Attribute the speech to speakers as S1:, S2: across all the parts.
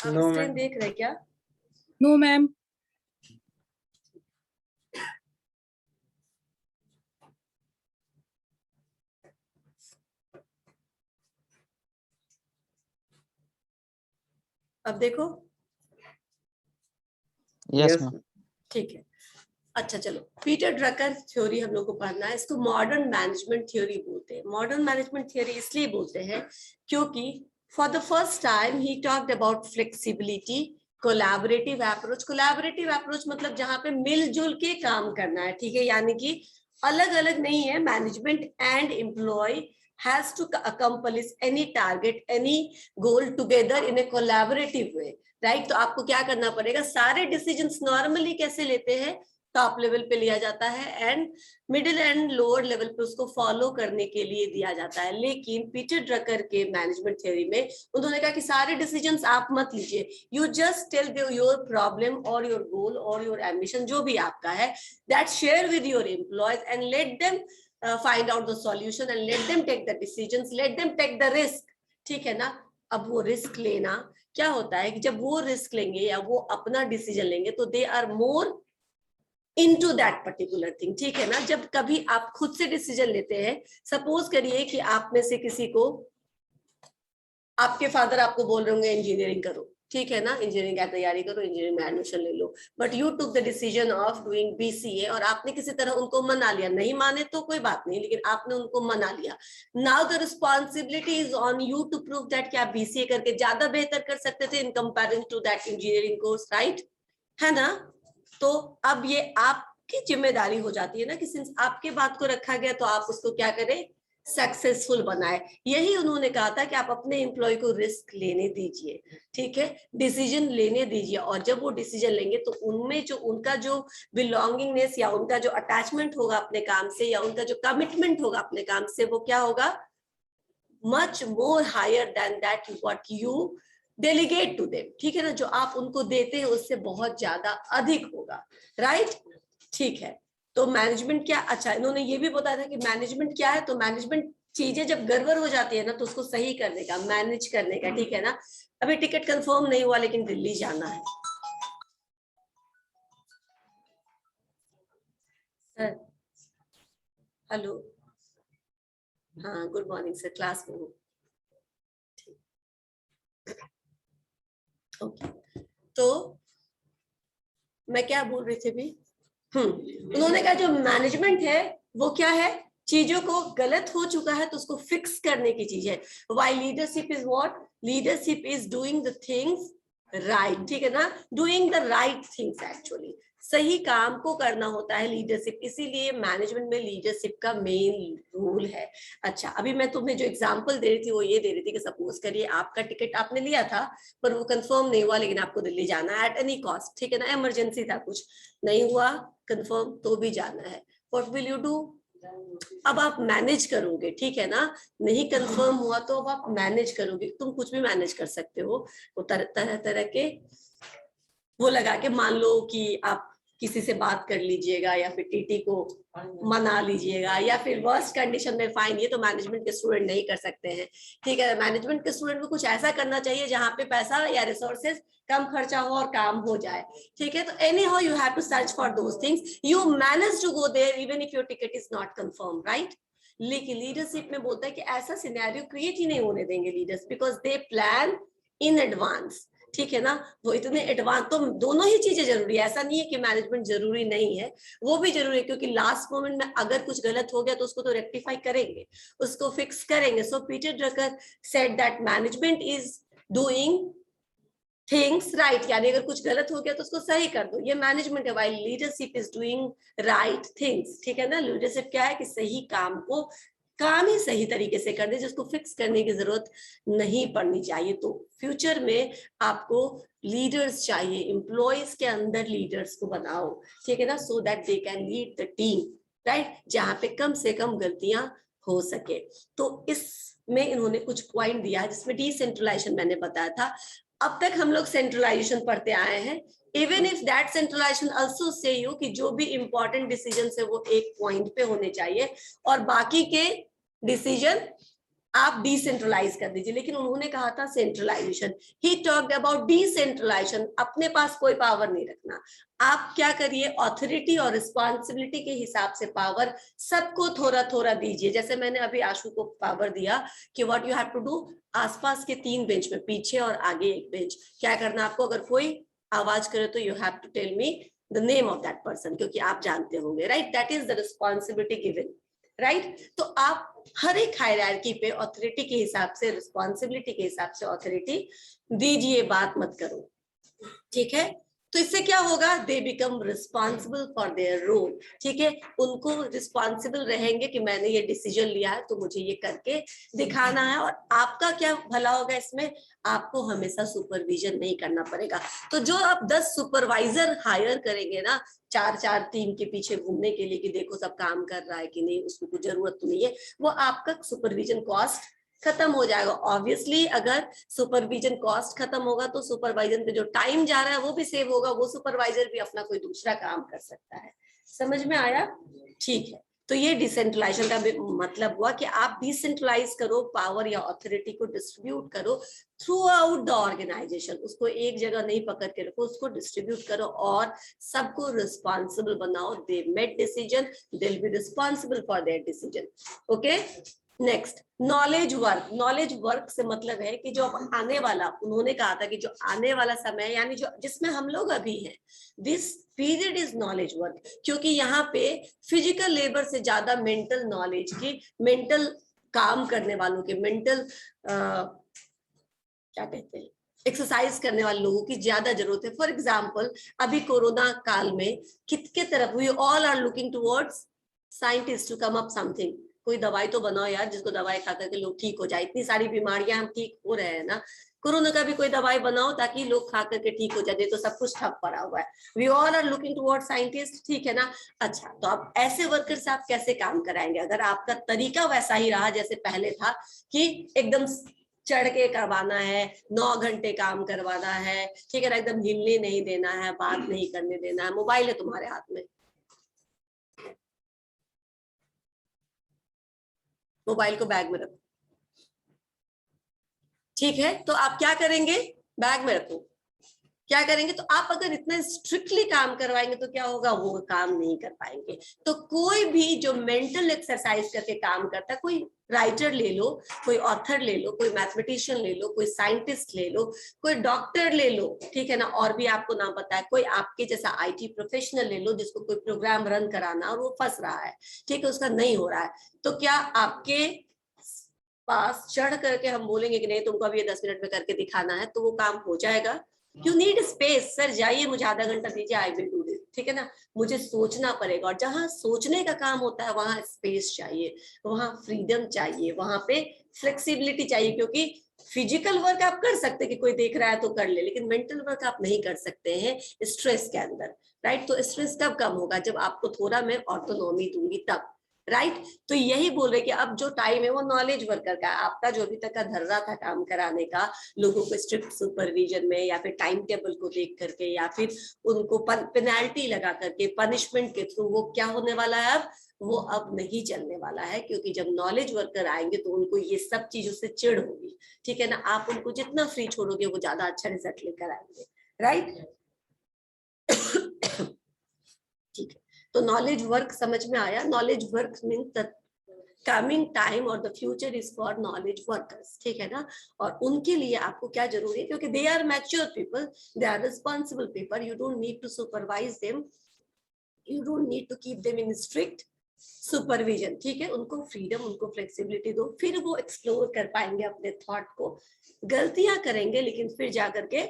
S1: आप
S2: no
S1: screen
S2: ma'am.
S1: देख रहे हैं क्या?
S3: No ma'am.
S1: अब देखो।
S2: Yes
S4: ma'am.
S1: ठीक है, अच्छा चलो, पीटर ड्रकर थ्योरी हम लोग को पढ़ना है। इसको मॉडर्न मैनेजमेंट थ्योरी बोलते हैं। मॉडर्न मैनेजमेंट थ्योरी इसलिए बोलते हैं क्योंकि for the first time he talked about flexibility, collaborative approach. Collaborative approach मतलब जहां पे मिलजुल के काम करना है, ठीक है, यानी कि अलग अलग नहीं है। Management and employ has to accomplish any target, any goal together in a collaborative way, right? तो आपको क्या करना पड़ेगा, सारे डिसीजंस नॉर्मली कैसे लेते हैं, टॉप लेवल पे लिया जाता है and middle and lower level पे उसको फॉलो करने के लिए दिया जाता है। लेकिन पीटर ड्रकर के मैनेजमेंट थ्योरी में उन्होंने कहा कि सारे डिसीजंस आप मत लीजिए, you just tell your problem और योर गोल और योर एम्बिशन जो भी आपका है, that share with your employees and let them find out the solution and let them take the decisions, let them take the risk, ठीक है ना। अब वो रिस्क लेना क्या होता है कि जब वो रिस्क लेंगे या वो अपना डिसीजन लेंगे तो they are more into that particular thing, ठीक है ना। जब कभी आप खुद से डिसीजन लेते हैं, सपोज करिए कि आप में से किसी को, आपके फादर आपको बोल रहे होंगे इंजीनियरिंग करो, ठीक है ना, इंजीनियरिंग की तैयारी करो, इंजीनियरिंग में एडमिशन ले लो, but you took the decision of doing BCA और आपने किसी तरह उनको मना लिया। नहीं माने तो कोई बात नहीं, लेकिन आपने उनको मना लिया। Now the responsibility is on you to prove that कि आप बीसीए करके ज्यादा बेहतर कर सकते थे in comparison to that engineering course, right, है ना। तो अब ये आपकी जिम्मेदारी हो जाती है ना कि सिंस आपके बात को रखा गया तो आप उसको क्या करें, सक्सेसफुल बनाए। यही उन्होंने कहा था कि आप अपने एम्प्लॉय को रिस्क लेने दीजिए, ठीक है, डिसीजन लेने दीजिए, और जब वो डिसीजन लेंगे तो उनमें जो उनका जो बिलोंगिंगनेस या उनका जो अटैचमेंट होगा अपने काम से या उनका जो कमिटमेंट होगा अपने काम से, वो क्या होगा, much more higher than that what you delegate to them, ठीक है ना। जो आप उनको देते हैं उससे बहुत ज्यादा अधिक होगा, राइट, ठीक है। तो मैनेजमेंट क्या, अच्छा इन्होंने ये भी बताया था कि मैनेजमेंट क्या है। तो मैनेजमेंट चीजें जब गड़बड़ हो जाती है ना तो उसको सही करने का, मैनेज करने का, ठीक है ना। अभी टिकट कंफर्म नहीं हुआ लेकिन दिल्ली जाना है सर। हेलो, हाँ गुड मॉर्निंग सर, क्लास में हूँ। ओके, तो मैं क्या बोल रही थी अभी, उन्होंने कहा जो मैनेजमेंट है वो क्या है, चीजों को गलत हो चुका है तो उसको फिक्स करने की चीज है। While leadership is what, leadership is doing the things right, ठीक है ना, doing the right things, actually सही काम को करना होता है लीडरशिप। इसीलिए मैनेजमेंट में लीडरशिप का मेन रूल है। अच्छा, अभी मैं तुम्हें जो एग्जांपल दे रही थी वो ये दे रही थी कि सपोज करिए आपका टिकट आपने लिया था पर वो कंफर्म नहीं हुआ, लेकिन आपको दिल्ली जाना है एट एनी कॉस्ट, ठीक है ना, इमरजेंसी था, कुछ नहीं हुआ कंफर्म तो भी जाना है। व्हाट विल यू डू, अब आप मैनेज करोगे, ठीक है ना। नहीं कंफर्म हुआ तो अब आप मैनेज करोगे, तुम कुछ भी मैनेज कर सकते हो। वो तरह तरह के वो लगा के, मान लो कि आप किसी से बात कर लीजिएगा या फिर टीटी को मना लीजिएगा या फिर वर्स्ट कंडीशन में फाइन, ये तो मैनेजमेंट के स्टूडेंट नहीं कर सकते हैं, ठीक है। मैनेजमेंट के स्टूडेंट को कुछ ऐसा करना चाहिए जहां पे पैसा या रिसोर्सेज कम खर्चा हो और काम हो जाए, ठीक है। तो anyhow you have to search for those things, you manage to go there even if your ticket is not confirm, right. लेकिन लीडरशिप में बोलता है कि ऐसा सिनेरियो क्रिएट ही नहीं होने देंगे leaders, because they plan in advance, ठीक है ना। वो इतने एडवांस, तो दोनों ही चीजें जरूरी है, ऐसा नहीं है कि मैनेजमेंट जरूरी नहीं है, वो भी जरूरी है, क्योंकि लास्ट मोमेंट में अगर कुछ गलत हो गया तो उसको तो रेक्टिफाई करेंगे, उसको फिक्स करेंगे। So Peter Drucker said that management is doing things right, यानी अगर कुछ गलत हो गया तो उसको सही कर दो, ये मैनेजमेंट है। While leadership is doing right things, ठीक है ना। लीडरशिप क्या है कि सही काम को, काम ही सही तरीके से कर दे, जिसको फिक्स करने की जरूरत नहीं पड़नी चाहिए। तो फ्यूचर में आपको लीडर्स चाहिए, एम्प्लॉयज के अंदर लीडर्स को बनाओ, ठीक है ना, so that they can lead the team, right, जहां पे कम से कम गलतियां हो सके। तो इसमें इन्होंने कुछ पॉइंट दिया है, जिसमें डिसेंट्रलाइजेशन मैंने बताया था। अब तक हम लोग सेंट्रलाइजेशन पढ़ते आए हैं, even if that centralization also से यू कि जो भी इंपॉर्टेंट डिसीजन है वो एक पॉइंट पे होने चाहिए और बाकी के डिसीजन आप डिसेंट्रलाइज कर दीजिए, लेकिन उन्होंने कहा था centralization. He talked about decentralization, अपने पास कोई पावर नहीं रखना। आप क्या करिए, ऑथोरिटी और रिस्पॉन्सिबिलिटी के हिसाब से पावर सबको थोड़ा थोड़ा दीजिए। जैसे मैंने अभी आशु को पावर दिया कि what you have to do, आसपास के 3 बेंच में, पीछे और आगे 1 बेंच, क्या करना आपको, अगर कोई आवाज करे तो you have to tell me the name of that person, क्योंकि आप जानते होंगे, right, that is the responsibility given, right. तो आप हर एक हायरार्की पे ऑथोरिटी के हिसाब से, रिस्पॉन्सिबिलिटी के हिसाब से ऑथोरिटी दीजिए, बात मत करो, ठीक है। तो इससे क्या होगा, they become responsible for their role, ठीक है। उनको रिस्पॉन्सिबल रहेंगे कि मैंने ये डिसीजन लिया है तो मुझे ये करके दिखाना है। और आपका क्या भला होगा इसमें, आपको हमेशा सुपरविजन नहीं करना पड़ेगा। तो जो आप 10 सुपरवाइजर हायर करेंगे ना, 4-4 टीम के पीछे घूमने के लिए कि देखो सब काम कर रहा है कि नहीं, उसको कुछ जरूरत तो नहीं है, वो आपका सुपरविजन कॉस्ट खत्म हो जाएगा। ऑब्वियसली अगर सुपरविजन कॉस्ट खत्म होगा तो सुपरवाइजर पे जो टाइम जा रहा है वो भी सेव होगा, वो सुपरवाइजर भी अपना कोई दूसरा काम कर सकता है। समझ में आया? ठीक है। तो ये डिसेंट्रलाइजेशन का मतलब हुआ कि आप डिसेंट्रलाइज करो, पावर या ऑथोरिटी को डिस्ट्रीब्यूट करो थ्रू आउट द ऑर्गेनाइजेशन। उसको एक जगह नहीं पकड़ के रखो, उसको डिस्ट्रीब्यूट करो और सबको रिस्पॉन्सिबल बनाओ। They made decision, they will be responsible for there decision. Okay, next, knowledge work. Knowledge work से मतलब है कि जो आने वाला, उन्होंने कहा था कि जो आने वाला समय, यानी जो जिसमें हम लोग अभी हैं, this period is knowledge work, क्योंकि यहाँ पे फिजिकल लेबर से ज्यादा मेंटल नॉलेज की, मेंटल काम करने वालों के, मेंटल क्या कहते हैं, एक्सरसाइज करने वाले लोगों की ज्यादा जरूरत है। फॉर एग्जाम्पल, अभी कोरोना काल में किसके तरफ, we all are looking towards scientist to come up something. कोई दवाई तो बनाओ यार, जिसको दवाई खा करके लोग ठीक हो जाए। इतनी सारी बीमारियां हम ठीक हो रहे हैं ना, कोरोना का भी कोई दवाई बनाओ ताकि लोग खा करके ठीक हो जाए, तो सब कुछ ठप पड़ा हुआ है। We all are looking toward scientist, ठीक है ना। अच्छा, तो आप ऐसे वर्कर्स आप कैसे काम कराएंगे अगर आपका तरीका वैसा ही रहा जैसे पहले था, कि एकदम चढ़ के करवाना है, 9 घंटे काम करवाना है, ठीक है ना, एकदम हिलने नहीं देना है, बात नहीं करने देना है, मोबाइल है तुम्हारे हाथ में, मोबाइल को बैग में रखो, ठीक है। तो आप क्या करेंगे, बैग में रखो। क्या करेंगे, तो आप अगर इतना स्ट्रिक्टली काम करवाएंगे तो क्या होगा, वो काम नहीं कर पाएंगे। तो कोई भी जो मेंटल एक्सरसाइज करके काम करता है, कोई राइटर ले लो, कोई ऑथर ले लो, कोई मैथमेटिशियन ले लो, कोई साइंटिस्ट ले लो, कोई डॉक्टर ले लो, ठीक है ना, और भी आपको नाम पता है, कोई आपके जैसा आईटी प्रोफेशनल ले लो जिसको कोई प्रोग्राम रन कराना और वो फंस रहा है, ठीक है, उसका नहीं हो रहा है, तो क्या आपके पास चढ़ करके हम बोलेंगे कि नहीं तुमको अभी ये 10 मिनट में करके दिखाना है तो वो काम हो जाएगा? यू नीड स्पेस, सर जाइए मुझे आधा घंटा दीजिए, आई विल डू दिस, ठीक है ना। मुझे सोचना पड़ेगा, और जहां सोचने का काम होता है वहां स्पेस चाहिए, वहां फ्रीडम चाहिए, वहां पे फ्लेक्सिबिलिटी चाहिए, क्योंकि फिजिकल वर्क आप कर सकते हैं कि कोई देख रहा है तो कर ले, लेकिन मेंटल वर्क आप नहीं कर सकते हैं स्ट्रेस के अंदर, राइट। तो स्ट्रेस कब कम होगा, जब आपको थोड़ा मैं ऑटोनॉमी दूंगी तब, राइट। तो यही बोल रहे कि अब जो टाइम है वो नॉलेज वर्कर का, आपका जो अभी तक का धर्रा था काम कराने का, लोगों को स्ट्रिक्ट सुपरविजन में या फिर टाइम टेबल को देख करके या फिर उनको पेनाल्टी लगा करके, पनिशमेंट के थ्रू, वो क्या होने वाला है अब, वो अब नहीं चलने वाला है। क्योंकि जब नॉलेज वर्कर आएंगे तो उनको ये सब चीजों से चिढ़ होगी, ठीक है ना। आप उनको जितना फ्री छोड़ोगे वो ज्यादा अच्छा रिजल्ट लेकर आएंगे, राइट। ठीक है, तो नॉलेज वर्क समझ में आया। Knowledge work mean the coming time और the future is for knowledge workers, ठीक है ना। और उनके लिए आपको क्या जरूरी है, क्योंकि they are mature people, they are responsible people, you don't need to supervise them, you don't need to keep them in strict supervision, ठीक है। उनको फ्रीडम, उनको फ्लेक्सिबिलिटी दो, फिर वो एक्सप्लोर कर पाएंगे अपने थॉट को। गलतियां करेंगे लेकिन फिर जाकर के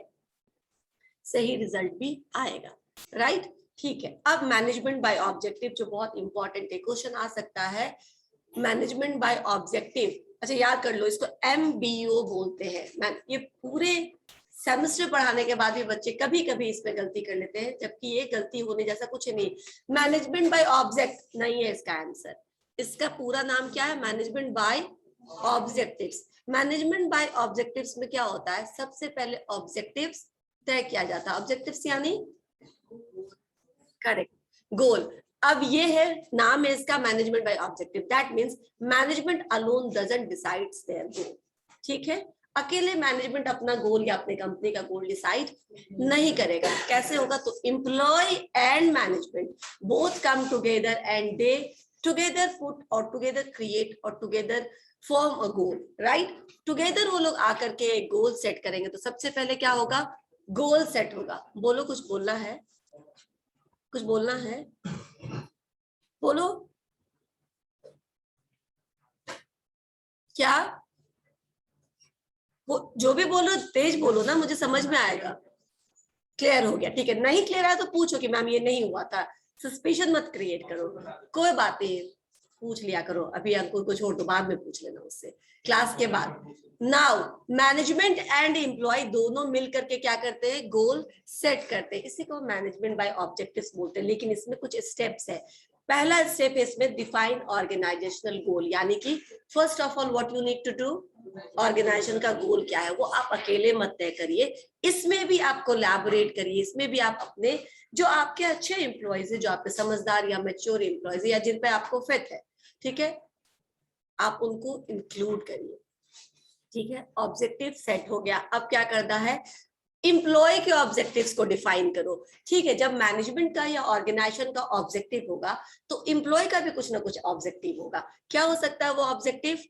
S1: सही रिजल्ट भी आएगा, राइट। ठीक है, अब मैनेजमेंट बाय ऑब्जेक्टिव जो बहुत इंपॉर्टेंट है, क्वेश्चन आ सकता है, मैनेजमेंट बाय ऑब्जेक्टिव। अच्छा याद कर लो, इसको MBO बोलते हैं। ये पूरे सेमेस्टर पढ़ाने के बाद भी बच्चे कभी कभी इसमें गलती कर लेते हैं, जबकि ये गलती होने जैसा कुछ नहीं। मैनेजमेंट बाय ऑब्जेक्ट नहीं है इसका आंसर, इसका पूरा नाम क्या है, management by objectives. Management by objectives में क्या होता है, सबसे पहले ऑब्जेक्टिव्स तय किया जाता है। ऑब्जेक्टिव्स यानी करेक्ट, गोल। अब ये है, नाम है इसका management by objective. That means management alone doesn't decides there गोल। ठीक है, अकेले मैनेजमेंट अपना गोल या अपने कंपनी का गोल डिसाइड नहीं करेगा। कैसे होगा? तो employ and management both come together and they together put और टुगेदर क्रिएट और together form a goal, right? Together वो लोग आकर के एक गोल सेट करेंगे। तो सबसे पहले क्या होगा? गोल सेट होगा। बोलो, कुछ बोलना है? कुछ बोलना है? बोलो क्या? वो जो भी बोलो तेज बोलो ना, मुझे समझ में आएगा। क्लियर हो गया? ठीक है, नहीं क्लियर है तो पूछो कि मैम ये नहीं हुआ था। सस्पिशन मत क्रिएट करो, कोई बात नहीं, पूछ लिया करो। अभी अंकुर को छोड़ दो, बाद में पूछ लेना उससे क्लास के बाद। नाउ मैनेजमेंट एंड एम्प्लॉय दोनों मिल करके क्या करते हैं? गोल सेट करते हैं। इसी को मैनेजमेंट बाय ऑब्जेक्टिव्स बोलते हैं। लेकिन इसमें कुछ स्टेप्स है। पहला स्टेप है इसमें डिफाइन ऑर्गेनाइजेशनल गोल, यानी कि first of all what you need to do, organization का गोल क्या है वो आप अकेले मत तय करिए, इसमें भी आप कोलैबोरेट करिए। इसमें भी आप अपने जो आपके अच्छे एम्प्लॉयज है, जो आपके समझदार या मैच्योर एम्प्लॉयज है, या जिन पे आपको फेथ है, ठीक है, आप उनको इंक्लूड करिए। ठीक है, ऑब्जेक्टिव सेट हो गया। अब क्या करना है? एम्प्लॉय के ऑब्जेक्टिव्स को डिफाइन करो। ठीक है, जब मैनेजमेंट का या ऑर्गेनाइजेशन का ऑब्जेक्टिव होगा तो एम्प्लॉय का भी कुछ ना कुछ ऑब्जेक्टिव होगा। क्या हो सकता है वो objective?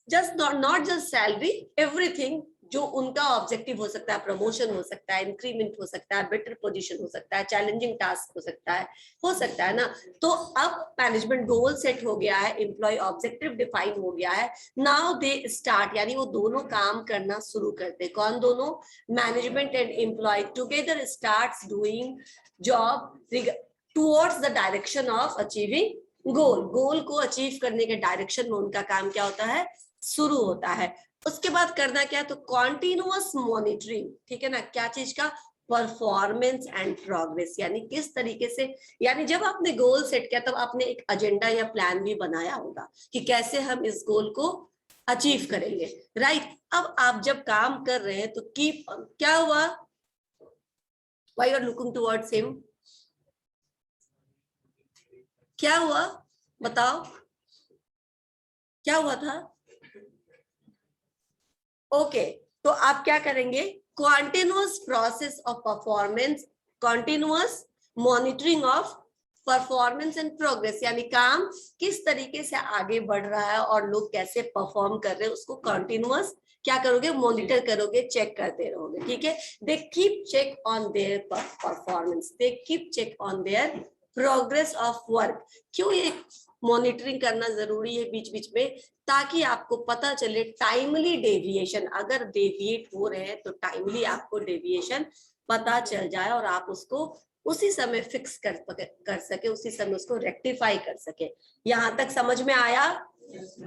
S1: Just not just salary, everything जो उनका ऑब्जेक्टिव हो सकता है। प्रमोशन हो सकता है, इंक्रीमेंट हो सकता है, बेटर पोजीशन हो सकता है, चैलेंजिंग टास्क हो सकता है ना। तो अब मैनेजमेंट गोल सेट हो गया है, एम्प्लॉय ऑब्जेक्टिव डिफाइन हो गया है। नाउ दे स्टार्ट, यानी वो दोनों काम करना शुरू करते हैं। कौन दोनों? Management and employ together starts doing job towards the direction of achieving goal. Goal को अचीव करने के डायरेक्शन में उनका काम क्या होता है? शुरू होता है। उसके बाद करना क्या है? तो कॉन्टिन्यूअस मॉनिटरिंग। ठीक है ना, क्या चीज का? परफॉर्मेंस एंड प्रोग्रेस, यानी किस तरीके से, यानी जब आपने गोल सेट किया तब आपने एक एजेंडा या प्लान भी बनाया होगा कि कैसे हम इस गोल को अचीव करेंगे, राइट? अब आप जब काम कर रहे हैं तो कीप, क्या हुआ? Why you are looking towards him? क्या हुआ बताओ, क्या हुआ था? ओके, तो आप क्या करेंगे? Continuous process of performance, continuous monitoring of performance and progress, यानी काम किस तरीके से आगे बढ़ रहा है और लोग कैसे परफॉर्म कर रहे हैं उसको कॉन्टिन्यूअस क्या करोगे? मॉनिटर करोगे, चेक करते रहोगे। ठीक है, they keep check on their performance, they keep check on their progress of work. क्यों ये मॉनिटरिंग करना जरूरी है बीच बीच में? ताकि आपको पता चले टाइमली डेविएशन, अगर डेविएट हो रहे हैं तो टाइमली आपको डेविएशन पता चल जाए और आप उसको उसी समय फिक्स कर सके, उसी समय उसको रेक्टिफाई कर सके। यहां तक समझ में आया?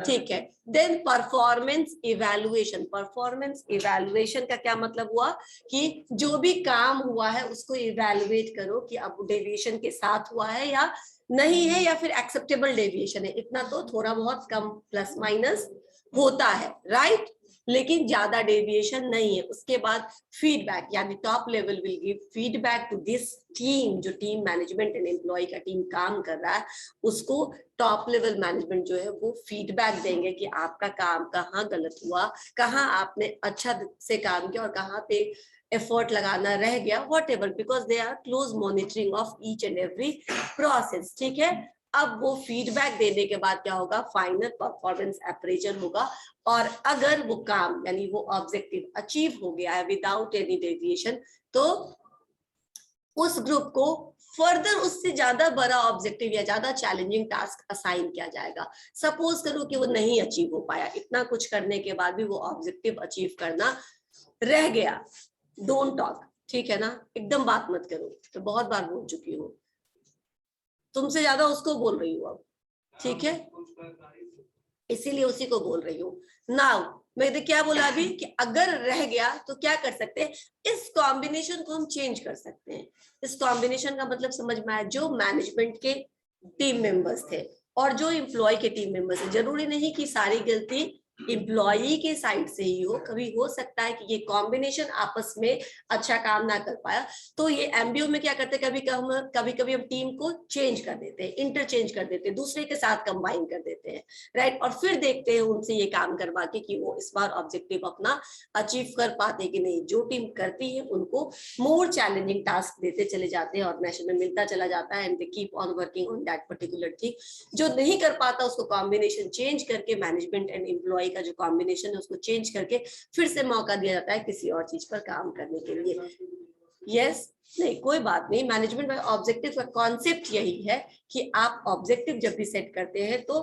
S1: ठीक है, then performance evaluation. Performance evaluation का क्या मतलब हुआ? कि जो भी काम हुआ है उसको इवैल्यूएट करो कि अब डेविएशन के साथ हुआ है या नहीं है, या फिर एक्सेप्टेबल डेविएशन है। इतना तो थोड़ा बहुत कम प्लस माइनस होता है, राइट? लेकिन ज्यादा डेविएशन नहीं है। उसके बाद फीडबैक, यानी top level will give feedback to this team. जो टीम मैनेजमेंट एंड एम्प्लॉय का टीम काम कर रहा है उसको टॉप लेवल मैनेजमेंट जो है वो फीडबैक देंगे कि आपका काम कहाँ गलत हुआ, कहाँ आपने अच्छा से काम किया और कहाँ पे एफर्ट लगाना रह गया, whatever, because they are close monitoring of each and every process. ठीक है, अब वो फीडबैक देने के बाद क्या होगा? फाइनल परफॉर्मेंस अप्रेजल होगा। और अगर वो काम यानी वो ऑब्जेक्टिव अचीव हो गया है विदाउट एनी डेविएशन, तो उस ग्रुप को फर्दर उससे ज्यादा बड़ा ऑब्जेक्टिव या ज्यादा चैलेंजिंग टास्क असाइन किया जाएगा। सपोज करो कि वो नहीं अचीव हो पाया, इतना कुछ करने के बाद भी वो ऑब्जेक्टिव अचीव करना रह गया, डोंट टॉक। ठीक है ना, एकदम बात मत करो, तो बहुत बार बोल चुकी हूँ, तुमसे ज्यादा उसको बोल रही हूँ अब। ठीक है, इसीलिए उसी को बोल रही हूँ। नाउ मैं क्या बोला अभी कि अगर रह गया तो क्या कर सकते हैं? इस कॉम्बिनेशन को हम चेंज कर सकते हैं। इस कॉम्बिनेशन का मतलब समझ में आया? जो मैनेजमेंट के टीम मेंबर्स थे और जो एम्प्लॉय के टीम मेंबर्स है, जरूरी नहीं कि सारी गलती एम्प्लॉई के साइड से ही हो, कभी हो सकता है कि ये कॉम्बिनेशन आपस में अच्छा काम ना कर पाया, तो ये एमबीओ में क्या करते हैं, कभी कभी हम टीम को चेंज कर देते हैं, इंटरचेंज कर देते हैं, दूसरे के साथ कंबाइन कर देते हैं, राइट। और फिर देखते हैं उनसे ये काम करवा के कि वो इस बार ऑब्जेक्टिव अपना अचीव कर पाते कि नहीं। जो टीम करती है उनको मोर चैलेंजिंग टास्क देते चले जाते हैं, ऑर्गेनाइजेशन में मिलता चला जाता है, and they keep on working on that particular thing. जो नहीं कर पाता उसको कॉम्बिनेशन चेंज करके, मैनेजमेंट एंड एम्प्लॉय का जो कॉम्बिनेशन है उसको चेंज करके फिर से मौका दिया जाता है किसी और चीज पर काम करने के लिए। यस, नहीं कोई बात नहीं, मैनेजमेंट ऑब्जेक्टिव का कॉन्सेप्ट यही है कि आप ऑब्जेक्टिव जब भी सेट करते हैं तो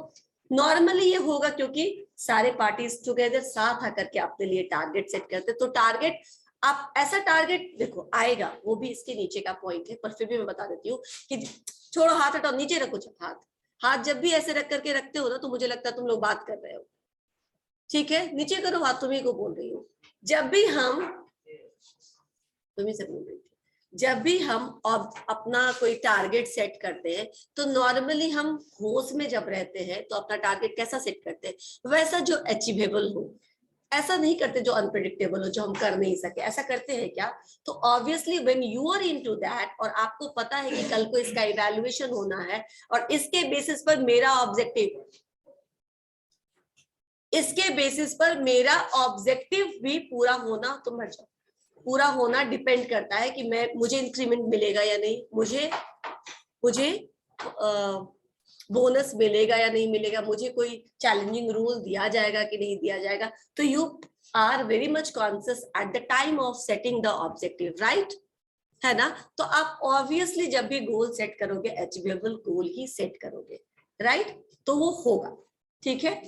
S1: नॉर्मली ये होगा क्योंकि सारे पार्टीज टुगेदर साथ आकर के अपने लिए टारगेट सेट करते हैं। तो टारगेट, आप ऐसा टारगेट देखो आएगा, वो भी इसके नीचे का पॉइंट है, पर फिर भी मैं बता देती हूँ कि छोड़ो, हाथ हटाओ, नीचे रखो हाथ। हाथ जब भी ऐसे रख करके रखते हो ना तो मुझे लगता है तुम लोग बात कर रहे हो, ठीक है, नीचे करो हाथ, तुम्ही को बोल रही हूँ। जब भी हम, तुम्ही से बोल रही थी, जब भी हम अपना कोई टारगेट सेट करते हैं तो नॉर्मली हम होश में जब रहते हैं तो अपना टारगेट कैसा सेट करते हैं, वैसा जो अचीवेबल हो, ऐसा नहीं करते जो अनप्रेडिक्टेबल हो, जो हम कर नहीं सके, ऐसा करते हैं क्या। तो obviously when you are into that और आपको पता है कि कल को इसका इवैल्यूएशन होना है और इसके बेसिस पर मेरा ऑब्जेक्टिव, इसके बेसिस पर मेरा ऑब्जेक्टिव भी पूरा होना, तो मर जाओ, पूरा होना डिपेंड करता है कि मुझे इंक्रीमेंट मिलेगा या नहीं, मुझे बोनस मिलेगा या नहीं मिलेगा, मुझे कोई चैलेंजिंग रूल दिया जाएगा कि नहीं दिया जाएगा। तो you are very much conscious at the time of setting the objective, right, है ना। तो आप ऑब्वियसली जब भी गोल सेट करोगे अचीवेबल गोल ही सेट करोगे, राइट, तो वो होगा, ठीक है।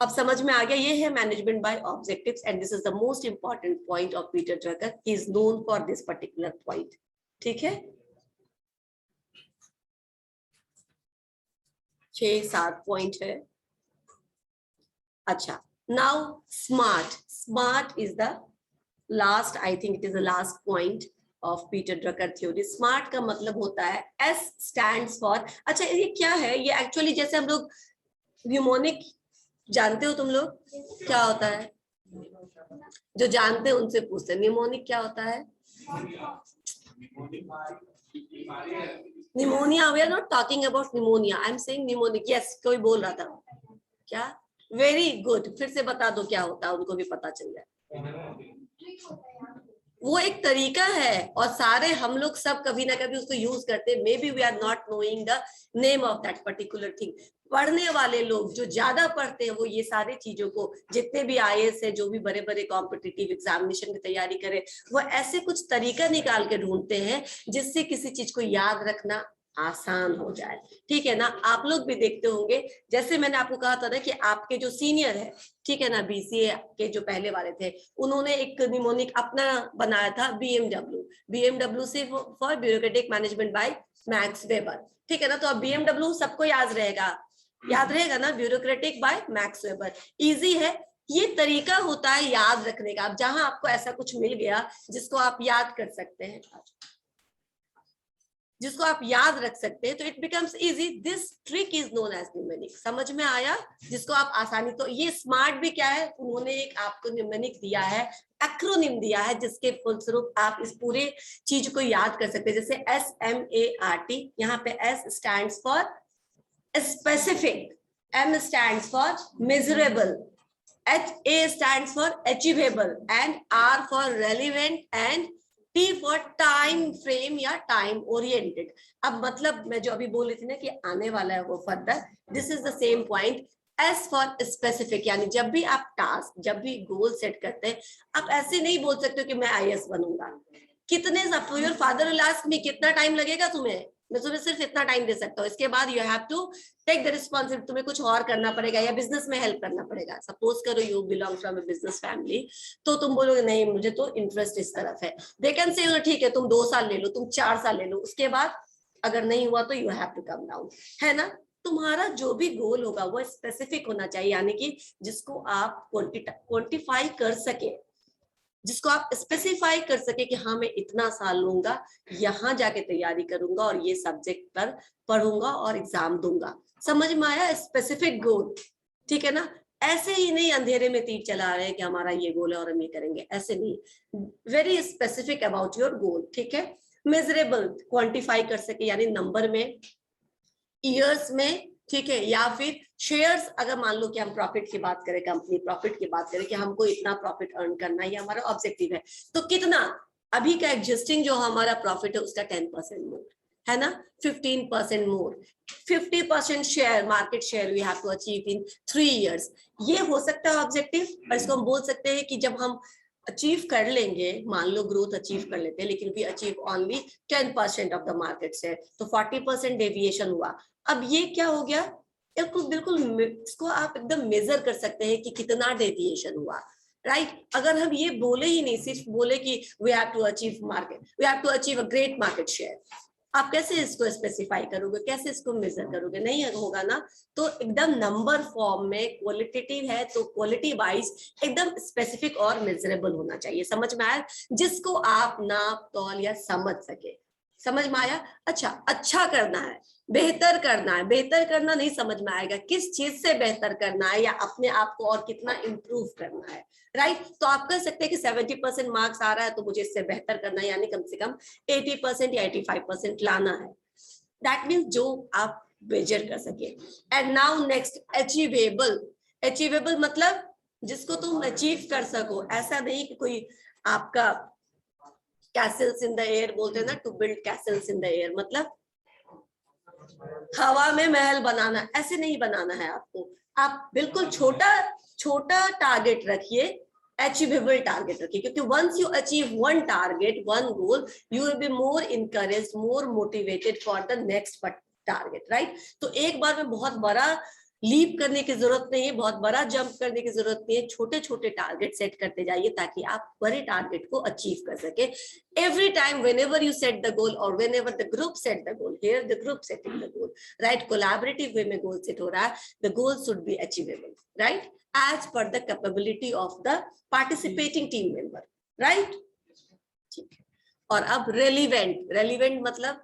S1: अब समझ में आ गया, ये है management by objectives and this is the most important point of Peter Drucker, he is known for this particular point, ठीक है। 6-7 पॉइंट है। अच्छा, now smart is the last, I think it is the last point of Peter Drucker theory. Smart का मतलब होता है S stands for, अच्छा ये क्या है, ये एक्चुअली जैसे हम लोग न्यूमोनिक जानते हो तुम लोग, क्या होता है, जो जानते हैं उनसे पूछते हैं, निमोनिक क्या होता है। Pneumonia, we are not talking about pneumonia, I am saying mnemonic. Yes, कोई बोल रहा था क्या, वेरी गुड, फिर से बता दो क्या होता है, उनको भी पता चल जाए। वो एक तरीका है और सारे हम लोग सब कभी ना कभी उसको यूज करते हैं, maybe we are not knowing the name of that particular thing. पढ़ने वाले लोग जो ज्यादा पढ़ते हैं वो ये सारी चीजों को, जितने भी आईएएस है, जो भी बड़े बड़े कॉम्पिटिटिव एग्जामिनेशन की तैयारी करे, वो ऐसे कुछ तरीका निकाल के ढूंढते हैं जिससे किसी चीज को याद रखना आसान हो जाए, ठीक है ना। आप लोग भी देखते होंगे, जैसे मैंने आपको कहा था ना कि आपके जो सीनियर है, ठीक है ना, बीसीए के जो पहले वाले थे, उन्होंने एक निमोनिक अपना बनाया था, बीएमडब्ल्यू से for bureaucratic management by Max weber, ठीक है ना। तो अब बीएमडब्ल्यू सबको याद रहेगा ना, bureaucratic by Max Weber, easy है। ये तरीका होता है याद रखने का। अब जहां आपको ऐसा कुछ मिल गया जिसको आप याद कर सकते हैं, जिसको आप याद रख सकते हैं, तो it becomes easy, this trick is known as numeric. समझ में आया, जिसको आप आसानी, तो ये स्मार्ट भी क्या है, उन्होंने एक आपको न्यूमेरिक दिया है, एक्रोनिम दिया है, जिसके फलस्वरूप आप इस पूरे चीज को याद कर सकते हैं। जैसे SMART, यहाँ पे S stands for specific, M stands for measurable, A stands for achievable and R for relevant and T for time frame या time oriented। अब मतलब मैं जो अभी बोल रही थी ना कि आने वाला है वो further, this is the same point. S for specific, यानी जब भी आप टास्क, जब भी गोल सेट करते हैं, आप ऐसे नहीं बोल सकते हो कि मैं IAS बनूंगा। कितने, your father will ask me कितना टाइम लगेगा तुम्हें, मैं तुम्हें सिर्फ इतना टाइम दे सकता हूँ, इसके बाद you have to take the responsibility, तुम्हें कुछ और करना पड़ेगा या बिजनेस में हेल्प करना पड़ेगा। सपोज करो you belong from a business family, तो तुम बोलोगे नहीं मुझे तो इंटरेस्ट इस तरफ है, दे कैन से ठीक है तुम 2 साल ले लो, तुम 4 साल ले लो, उसके बाद अगर नहीं हुआ तो you have to come down, है ना। तुम्हारा जो भी गोल होगा वो स्पेसिफिक होना चाहिए, यानी कि जिसको आप क्वांटिफाई कर सके, जिसको आप स्पेसिफाई कर सके कि हाँ मैं इतना साल लूंगा, यहाँ जाके तैयारी करूंगा और ये सब्जेक्ट पर पढ़ूंगा और एग्जाम दूंगा। समझ में आया, स्पेसिफिक गोल, ठीक है ना। ऐसे ही नहीं अंधेरे में तीर चला रहे हैं कि हमारा ये गोल है और हम ये करेंगे, ऐसे नहीं, very specific about your goal, ठीक है। मेजरेबल, क्वांटिफाई कर सके यानी नंबर में, ईयर्स में, ठीक है, या फिर शेयर्स, अगर मान लो कि हम प्रॉफिट की बात करें, कंपनी प्रॉफिट की बात करें कि हमको इतना प्रॉफिट अर्न करना है, ये हमारा ऑब्जेक्टिव है, तो कितना, अभी का एग्जिस्टिंग जो हमारा प्रॉफिट है उसका 10% मोर है ना, 15% more, 50% share, market share we have to achieve in 3 years, ये हो सकता है ऑब्जेक्टिव। और इसको हम बोल सकते हैं कि जब हम अचीव कर लेंगे, मान लो ग्रोथ अचीव कर लेते हैं लेकिन we achieve only 10% of the market share, तो 40% डेविएशन हुआ। अब ये क्या हो गया, बिल्कुल बिल्कुल इसको आप एकदम मेजर कर सकते हैं कि कितना डेविएशन हुआ, राइट। अगर हम ये बोले ही नहीं, सिर्फ बोले कि we have to achieve market, we have to achieve a great market share, आप कैसे इसको स्पेसिफाई करोगे, कैसे इसको मेजर करोगे, नहीं होगा ना। तो एकदम नंबर फॉर्म में, क्वालिटेटिव है तो क्वालिटी वाइज एकदम स्पेसिफिक और मेजरेबल होना चाहिए, समझ में आया, जिसको आप नाप तौल या समझ सके, समझ में आया। अच्छा करना है, बेहतर करना है, बेहतर करना नहीं समझ में आएगा, किस चीज से बेहतर करना है या अपने आप को और कितना इंप्रूव करना है, राइट। तो आप कह सकते हैं कि 70% मार्क्स आ रहा है तो मुझे इससे बेहतर करना है, यानी कम से कम 80% या 85% लाना है, दैट मीन्स जो आप मेजर कर सके। And now next, achievable. Achievable मतलब जिसको तुम अचीव कर सको, ऐसा नहीं कि कोई आपका कैसल्स इन द एयर बोलते हैं ना, to build castles in the air, मतलब हवा में महल बनाना, ऐसे नहीं बनाना है आपको। आप बिल्कुल छोटा छोटा टारगेट रखिए, अचीवेबल टारगेट रखिए, क्योंकि once you achieve one target, one goal, you will be more encouraged, more motivated for the next target, right. तो एक बार में बहुत बड़ा लीप करने की जरूरत नहीं है, बहुत बड़ा जंप करने की जरूरत नहीं है, छोटे छोटे टारगेट सेट करते जाइए ताकि आप बड़े टारगेट को अचीव कर सके। Every time whenever you set the goal or whenever the group set the goal, here the group setting the goal, right, collaborative way में goal set हो रहा है, the goal should be achievable, right, as per the capability of the participating team member, right। ठीक है, और अब relevant मतलब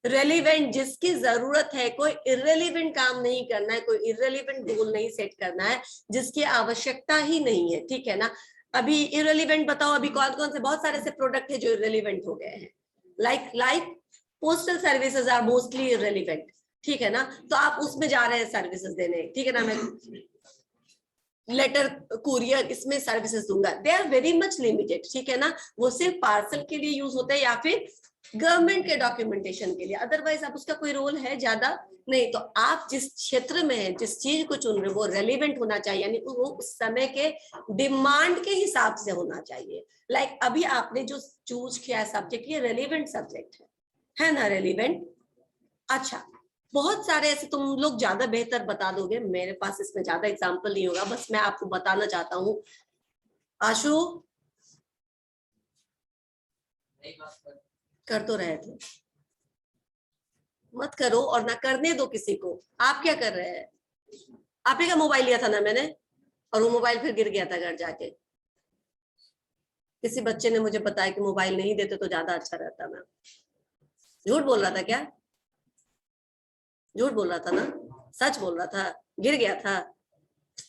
S1: relevant, जिसकी जरूरत है, कोई इररेलीवेंट काम नहीं करना है, कोई इररेलीवेंट गोल नहीं सेट करना है, जिसकी आवश्यकता ही नहीं है, ठीक है ना। अभी इररेलीवेंट बताओ, अभी कौन कौन से, बहुत सारे ऐसे प्रोडक्ट है जो इररेलीवेंट हो गए हैं, like postal services are mostly irrelevant, ठीक है ना। तो आप उसमें जा रहे हैं सर्विसेज देने, ठीक है ना, मैं लेटर कुरियर इसमें सर्विसेज दूंगा, they are very much limited, ठीक है ना। वो सिर्फ पार्सल के लिए यूज होते हैं या फिर गवर्नमेंट के डॉक्यूमेंटेशन के लिए, अदरवाइज आप उसका कोई रोल है ज्यादा नहीं। तो आप जिस क्षेत्र में है, जिस चीज को चुन रहे हो, वो रेलिवेंट होना चाहिए, यानी वो उस समय के डिमांड के हिसाब से होना चाहिए। लाइक अभी आपने जो चूज किया सब्जेक्ट, ये रेलिवेंट सब्जेक्ट है ना, रेलिवेंट। अच्छा, बहुत सारे ऐसे तुम लोग ज्यादा बेहतर बता दोगे, मेरे पास इसमें ज्यादा एग्जाम्पल नहीं होगा, बस मैं आपको बताना चाहता हूँ। आशु कर तो रहे थे, मत करो और ना करने दो किसी को। आप क्या कर रहे हैं, आप ही का मोबाइल लिया था ना मैंने, और वो मोबाइल फिर गिर गया था घर जाके। किसी बच्चे ने मुझे बताया कि मोबाइल नहीं देते तो ज्यादा अच्छा रहता। मैं झूठ बोल रहा था क्या, झूठ बोल रहा था ना, सच बोल रहा था, गिर गया था,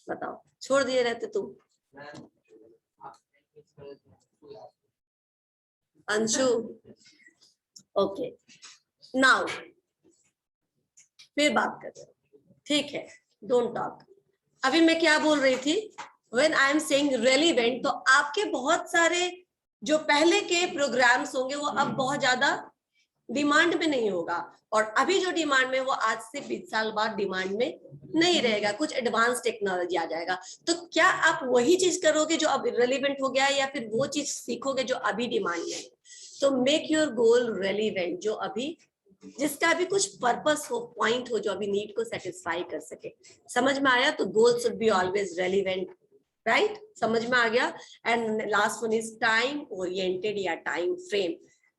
S1: बताओ, छोड़ दिए रहते तुम। अंशु, ओके, नाउ फिर बात करते हैं, ठीक है, डोंट टॉक। अभी मैं क्या बोल रही थी, when I am saying relevant, तो आपके बहुत सारे जो पहले के प्रोग्राम्स होंगे वो अब बहुत ज्यादा डिमांड में नहीं होगा, और अभी जो डिमांड में वो आज से 20 साल बाद डिमांड में नहीं रहेगा, कुछ एडवांस टेक्नोलॉजी आ जाएगा। तो क्या आप वही चीज करोगे जो अब रेलिवेंट हो गया है, या फिर वो चीज सीखोगे जो अभी डिमांड में है। तो मेक योर गोल रेलिवेंट, जो अभी, जिसका भी कुछ पर्पस हो, पॉइंट हो, जो अभी नीड को सेटिस्फाई कर सके। समझ में आया, तो goal should be always relevant, right, समझ में आ गया। And last one is time oriented या टाइम फ्रेम।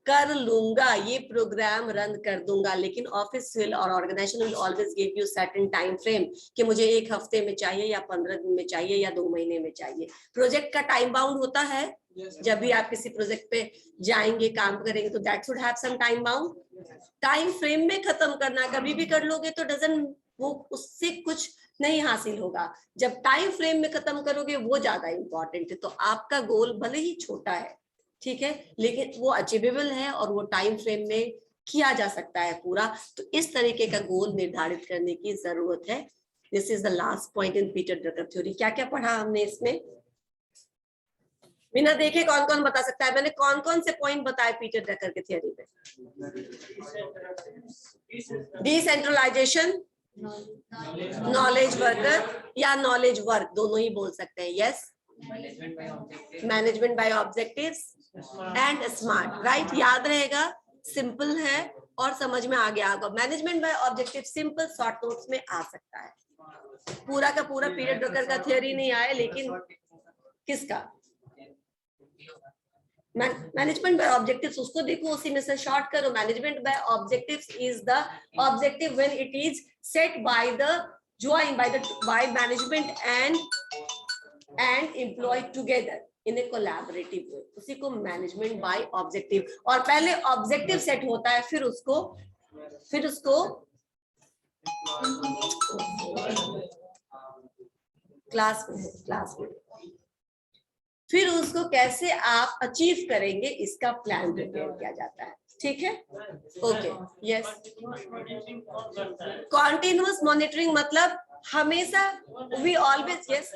S1: कर लूंगा, ये प्रोग्राम रन कर दूंगा, लेकिन ऑफिस विल और organization will always give you certain time frame कि मुझे 1 हफ्ते में चाहिए या 15 दिन में चाहिए या 2 महीने में चाहिए। प्रोजेक्ट का टाइम बाउंड होता है, जब भी आप किसी प्रोजेक्ट पे जाएंगे, काम करेंगे, तो that should have some time bound. Time frame में खत्म करना, कभी भी कर लोगे तो डजंट, वो उससे कुछ नहीं हासिल होगा। जब टाइम फ्रेम में खत्म करोगे वो ज्यादा इंपॉर्टेंट है। तो आपका गोल भले ही छोटा है, ठीक है, लेकिन वो अचीवेबल है और वो टाइम फ्रेम में किया जा सकता है पूरा। तो इस तरीके का गोल निर्धारित करने की जरूरत है। This is the last point in Peter Drucker theory. क्या क्या पढ़ा हमने इसमें? बिना देखे कौन कौन बता सकता है? मैंने कौन कौन से पॉइंट बताए पीटर ड्रकर के थ्योरी में? डिसेंट्रलाइजेशन, नॉलेज वर्कर या नॉलेज वर्क, दोनों ही बोल सकते हैं। Yes, management by objectives and smart, right. याद रहेगा, सिंपल है और समझ में आ गया होगा। Management by objective simple short notes में आ सकता है। पूरा का पूरा पीटर ड्रकर का थ्योरी नहीं आया, लेकिन किसका? मैनेजमेंट बाय ऑब्जेक्टिव्स, उसको देखो, उसी में से शॉर्ट करो। Management by objectives is the objective when it is set by the joined by management and employee together in a collaborative way, उसी को मैनेजमेंट बाय ऑब्जेक्टिव। और पहले ऑब्जेक्टिव सेट होता है, फिर उसको क्लास में फिर उसको कैसे आप अचीव करेंगे इसका प्लान प्रिपेयर किया जाता है। ठीक है, ओके, यस। कॉन्टिन्यूअस मॉनिटरिंग मतलब हमेशा, we always, yes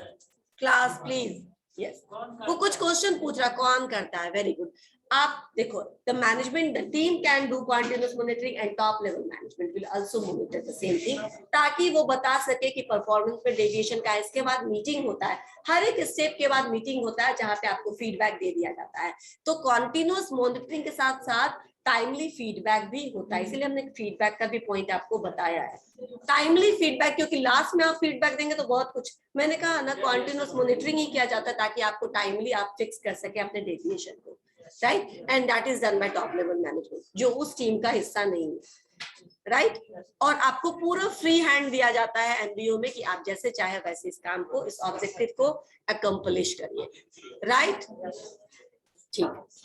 S1: class please, yes. वो कुछ क्वेश्चन पूछ रहा, कौन करता है? Very good. आप देखो, the management, the team can do continuous monitoring and top level management will also monitor the same thing, ताकि वो बता सके कि परफॉर्मेंस में डेविएशन का। इसके बाद मीटिंग होता है, हर एक स्टेप के बाद मीटिंग होता है जहां पे आपको फीडबैक दे दिया जाता है। तो कॉन्टिन्यूअस मॉनिटरिंग के साथ साथ टाइमली फीडबैक भी होता है, इसलिए हमने फीडबैक का भी पॉइंट आपको बताया है। टाइमली फीडबैक, क्योंकि लास्ट में आप फीडबैक देंगे तो बहुत कुछ, मैंने कहा ना, कॉन्टिन्यूअस मॉनिटरिंग ही किया जाता है ताकि आपको टाइमली आप फिक्स कर सके अपने डेविएशन को, right. And that is done by top level management, जो उस टीम का हिस्सा नहीं है, राइट। और आपको पूरा फ्री हैंड दिया जाता है एमबीओ में कि आप जैसे चाहे वैसे इस काम को, इस ऑब्जेक्टिव को अकम्प्लिश करिए, राइट। ठीक।